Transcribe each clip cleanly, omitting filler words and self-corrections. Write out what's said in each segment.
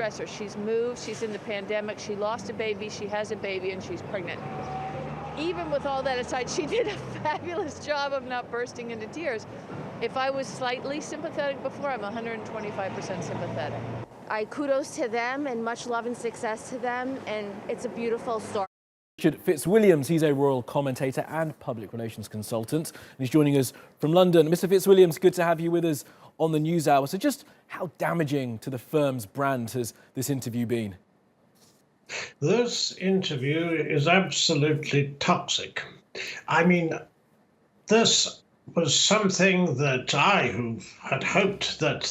stressor. She's moved, she's in the pandemic, she lost a baby, she has a baby, and she's pregnant. Even with all that aside, she did a fabulous job of not bursting into tears. If I was slightly sympathetic before, I'm 125% sympathetic. I kudos to them and much love and success to them, and it's a beautiful story. Richard Fitzwilliams, he's a royal commentator and public relations consultant, and he's joining us from London. Mr. Fitzwilliams, good to have you with us on the News Hour. So just how damaging to the firm's brand has this interview been? This interview is absolutely toxic. I mean, this was something that who had hoped that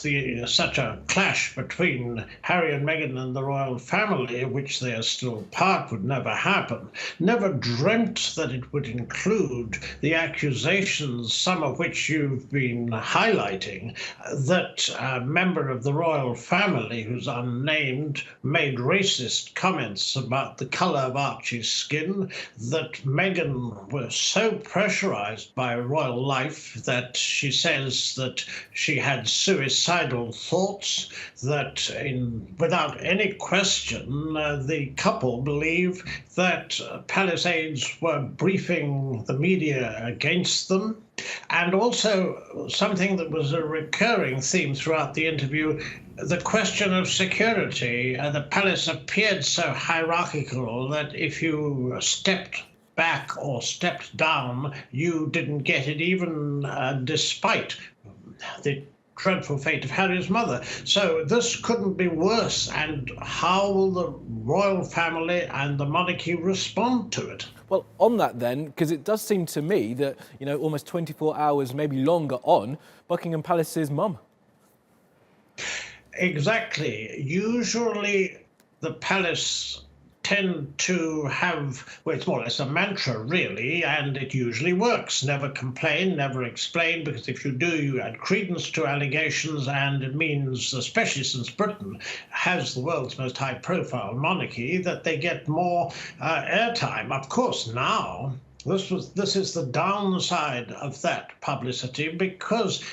such a clash between Harry and Meghan and the royal family, of which they are still part, would never happen. Never dreamt that it would include the accusations, some of which you've been highlighting, that a member of the royal family, who's unnamed, made racist comments about the colour of Archie's skin, that Meghan was so pressurised by royal life that she says that she had suicidal thoughts, that without any question, the couple believe that palace aides were briefing the media against them. And also something that was a recurring theme throughout the interview, the question of security. The palace appeared so hierarchical that if you stepped back or stepped down, you didn't get it, even despite the dreadful fate of Harry's mother. So this couldn't be worse. And how will the royal family and the monarchy respond to it? Well, on that then, because it does seem to me that, almost 24 hours, maybe longer on, Buckingham Palace's mum. Exactly. Usually the palace tend to have, well, it's more or less a mantra, really, and it usually works. Never complain, never explain, because if you do, you add credence to allegations, and it means, especially since Britain has the world's most high-profile monarchy, that they get more airtime. Of course, now, this is the downside of that publicity, because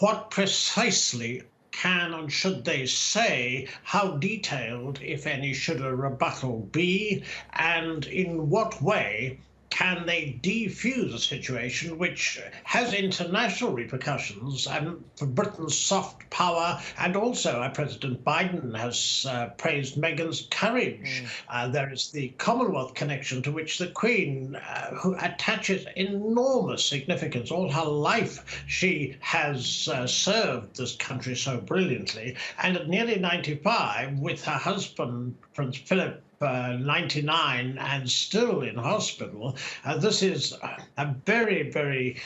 what precisely can and should they say? How detailed, if any, should a rebuttal be? And in what way can they defuse a situation which has international repercussions and for Britain's soft power? And also, President Biden has praised Meghan's courage. There is the Commonwealth connection, to which the Queen who attaches enormous significance. All her life she has served this country so brilliantly. And at nearly 95, with her husband, Prince Philip, 99 and still in hospital. This is a very, very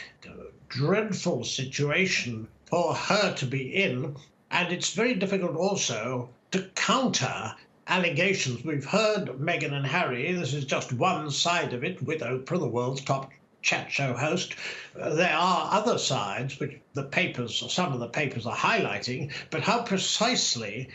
dreadful situation for her to be in. And it's very difficult also to counter allegations. We've heard Meghan and Harry. This is just one side of it with Oprah, the world's top chat show host. There are other sides which some of the papers are highlighting, but how precisely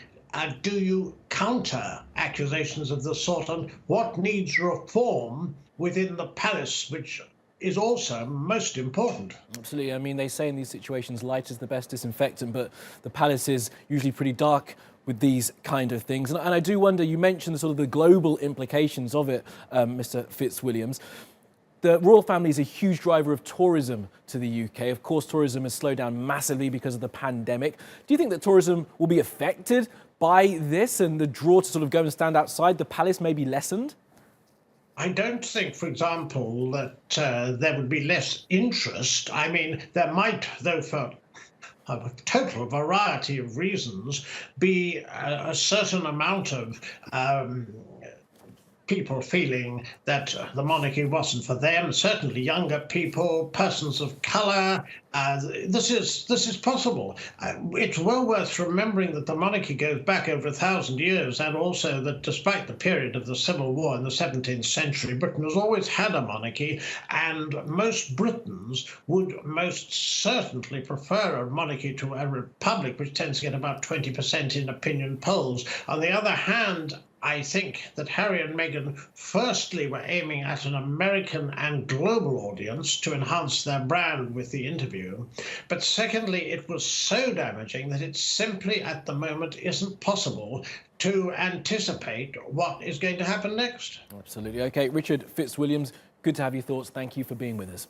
do you counter accusations of this sort, and what needs reform within the palace, which is also most important? Absolutely. I mean, they say in these situations, light is the best disinfectant, but the palace is usually pretty dark with these kind of things. And I do wonder, you mentioned the global implications of it, Mr. Fitzwilliams. The royal family is a huge driver of tourism to the UK. Of course, tourism has slowed down massively because of the pandemic. Do you think that tourism will be affected by this, and the draw to go and stand outside the palace may be lessened? I don't think, for example, that there would be less interest. I mean, there might, though, for a total variety of reasons, be a certain amount of people feeling that the monarchy wasn't for them, certainly younger people, persons of colour. This is possible. It's well worth remembering that the monarchy goes back over 1,000 years, and also that despite the period of the Civil War in the 17th century, Britain has always had a monarchy, and most Britons would most certainly prefer a monarchy to a republic, which tends to get about 20% in opinion polls. On the other hand, I think that Harry and Meghan firstly were aiming at an American and global audience to enhance their brand with the interview. But secondly, it was so damaging that it simply at the moment isn't possible to anticipate what is going to happen next. Absolutely. Okay, Richard Fitzwilliams, good to have your thoughts. Thank you for being with us.